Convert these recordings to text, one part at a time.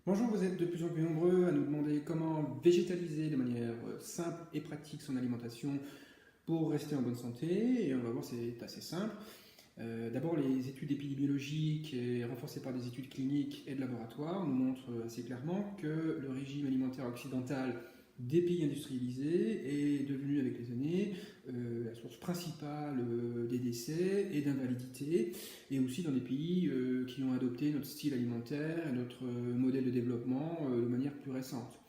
Bonjour, vous êtes de plus en plus nombreux à nous demander comment végétaliser de manière simple et pratique son alimentation pour rester en bonne santé. Et on va voir, c'est assez simple. D'abord, les études épidémiologiques et renforcées par des études cliniques et de laboratoire nous montrent assez clairement que le régime alimentaire occidental des pays industrialisés est devenu avec les années la source principale des décès et d'invalidité, et aussi dans des pays qui ont adopté notre style alimentaire et notre modèle de développement de manière plus récente.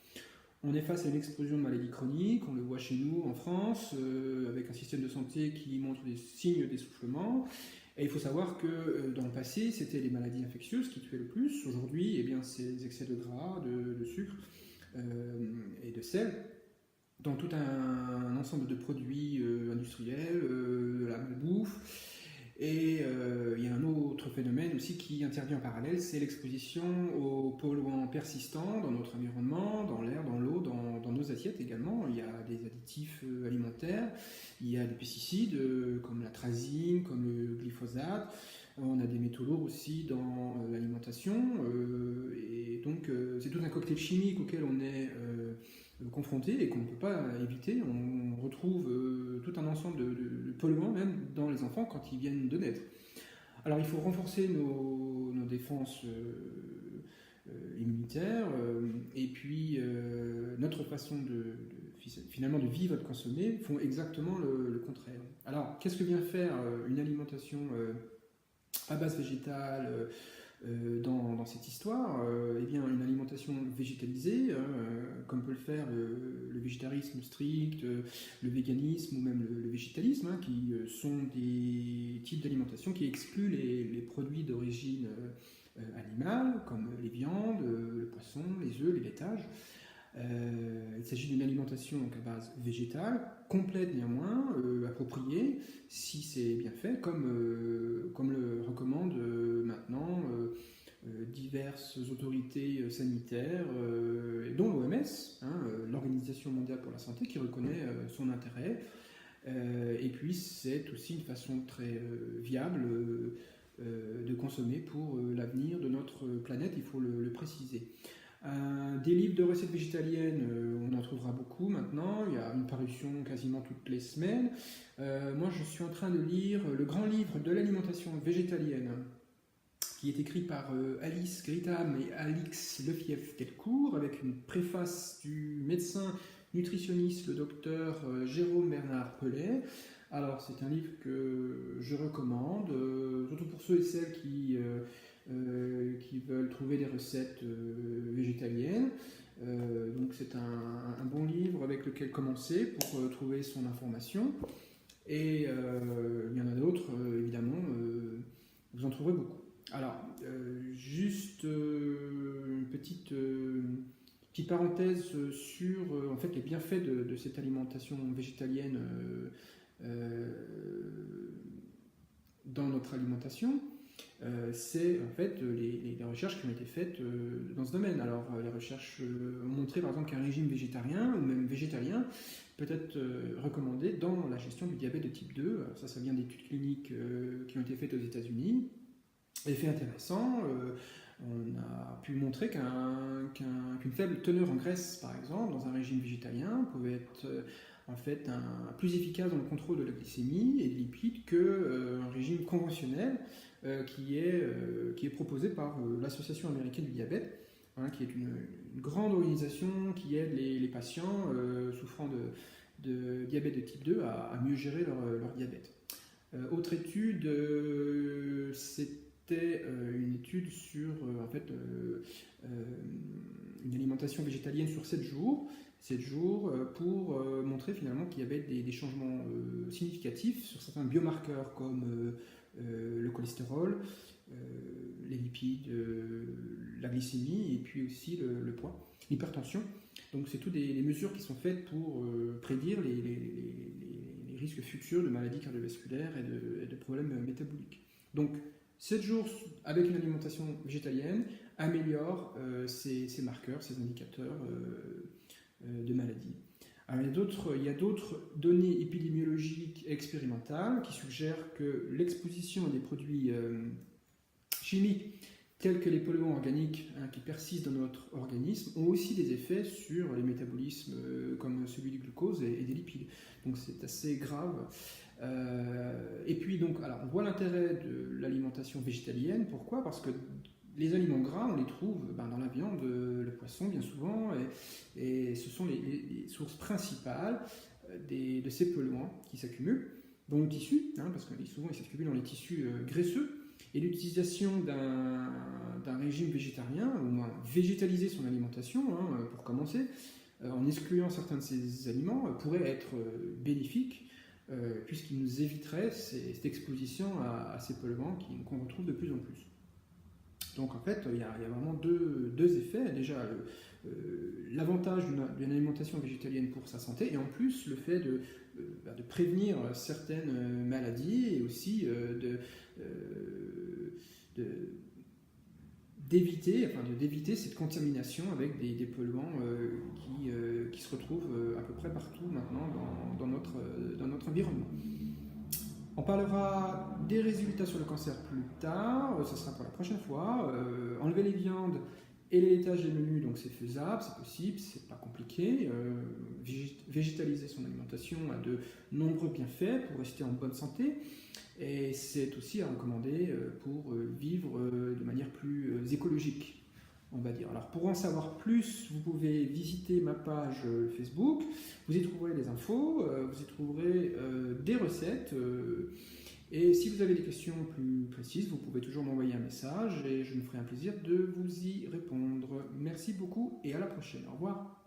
On est face à une explosion de maladies chroniques, on le voit chez nous en France, avec un système de santé qui montre des signes d'essoufflement. Et il faut savoir que dans le passé, c'était les maladies infectieuses qui tuaient le plus. Aujourd'hui, eh bien, c'est les excès de gras, de sucre et de sel dans tout un ensemble de produits industriels, de la malbouffe. Et il y a un autre phénomène aussi qui intervient en parallèle, c'est l'exposition aux polluants persistants dans notre environnement, dans l'air, dans l'eau, dans nos assiettes également. Il y a des additifs alimentaires, il y a des pesticides comme l'atrazine, comme le glyphosate. On a des métaux lourds aussi dans l'alimentation. Et donc c'est tout un cocktail chimique auquel on est confronté et qu'on ne peut pas éviter. On retrouve tout un ensemble de polluants même dans les enfants quand ils viennent de naître. Alors il faut renforcer nos défenses immunitaires et puis notre façon finalement de vivre et de consommer font exactement le contraire. Alors qu'est-ce que vient faire une alimentation à base végétale dans cette histoire, eh bien, une alimentation végétalisée, comme peut le faire le végétarisme strict, le véganisme ou même le végétalisme, qui sont des types d'alimentation qui excluent les produits d'origine animale, comme les viandes, le poisson, les œufs, les laitages. Il s'agit d'une alimentation donc, à base végétale, complète néanmoins, appropriée, si c'est bien fait, comme le recommandent maintenant diverses autorités sanitaires, dont l'OMS, l'Organisation mondiale pour la santé, qui reconnaît son intérêt. Et puis c'est aussi une façon très viable de consommer pour l'avenir de notre planète, il faut le préciser. Des livres de recettes végétaliennes, on en trouvera beaucoup maintenant. Il y a une parution quasiment toutes les semaines. Moi, je suis en train de lire le grand livre de l'alimentation végétalienne, qui est écrit par Alice Gritam et Alix Lefief-Delcourt, avec une préface du médecin nutritionniste, le docteur Jérôme Bernard Pellet. Alors, c'est un livre que je recommande, surtout pour ceux et celles qui veulent trouver des recettes végétaliennes. Donc c'est un bon livre avec lequel commencer pour trouver son information. Et il y en a d'autres, évidemment, vous en trouverez beaucoup. Alors, juste une petite parenthèse sur en fait, les bienfaits de cette alimentation végétalienne dans notre alimentation. C'est en fait les recherches qui ont été faites dans ce domaine. Alors les recherches ont montré par exemple qu'un régime végétarien ou même végétalien peut être recommandé dans la gestion du diabète de type 2. Alors, ça vient d'études cliniques qui ont été faites aux États-Unis. Effet intéressant, on a pu montrer qu'une faible teneur en graisse, par exemple, dans un régime végétalien, pouvait être en fait plus efficace dans le contrôle de la glycémie et des lipides qu'un régime conventionnel qui est proposé par l'Association américaine du diabète, qui est une grande organisation qui aide les patients souffrant de diabète de type 2 à mieux gérer leur diabète. Autre étude, c'était une étude sur en fait, une alimentation végétalienne sur 7 jours. 7 jours pour montrer finalement qu'il y avait des changements significatifs sur certains biomarqueurs comme le cholestérol, les lipides, la glycémie et puis aussi le poids, l'hypertension. Donc c'est toutes des mesures qui sont faites pour prédire les risques futurs de maladies cardiovasculaires et de problèmes métaboliques. Donc 7 jours avec une alimentation végétalienne améliore ces marqueurs, ces indicateurs de maladies. Alors, il y a d'autres données épidémiologiques et expérimentales qui suggèrent que l'exposition à des produits chimiques tels que les polluants organiques qui persistent dans notre organisme, ont aussi des effets sur les métabolismes comme celui du glucose et des lipides. Donc c'est assez grave. Et puis donc, alors, on voit l'intérêt de l'alimentation végétalienne. Pourquoi? Parce que les aliments gras, on les trouve dans la viande, le poisson bien souvent, et ce sont les sources principales de ces polluants qui s'accumulent dans nos tissus, parce que souvent ils s'accumulent dans les tissus graisseux. Et l'utilisation d'un régime végétarien, au moins végétaliser son alimentation, pour commencer, en excluant certains de ces aliments, pourrait être bénéfique, puisqu'il nous éviterait cette exposition à ces polluants qu'on retrouve de plus en plus. Donc en fait, il y a vraiment deux effets. Déjà, l'avantage d'une alimentation végétalienne pour sa santé, et en plus le fait de prévenir certaines maladies, et aussi d'éviter cette contamination avec des polluants qui se retrouvent à peu près partout maintenant dans notre environnement. On parlera des résultats sur le cancer plus tard, ce sera pour la prochaine fois. Enlever les viandes et les laitages des menus, donc c'est faisable, c'est possible, c'est pas compliqué. Végétaliser son alimentation a de nombreux bienfaits pour rester en bonne santé. Et c'est aussi à recommander pour vivre de manière plus écologique, on va dire. Alors pour en savoir plus, vous pouvez visiter ma page Facebook, vous y trouverez des infos, vous y trouverez des recettes, et si vous avez des questions plus précises, vous pouvez toujours m'envoyer un message et je me ferai un plaisir de vous y répondre. Merci beaucoup et à la prochaine. Au revoir.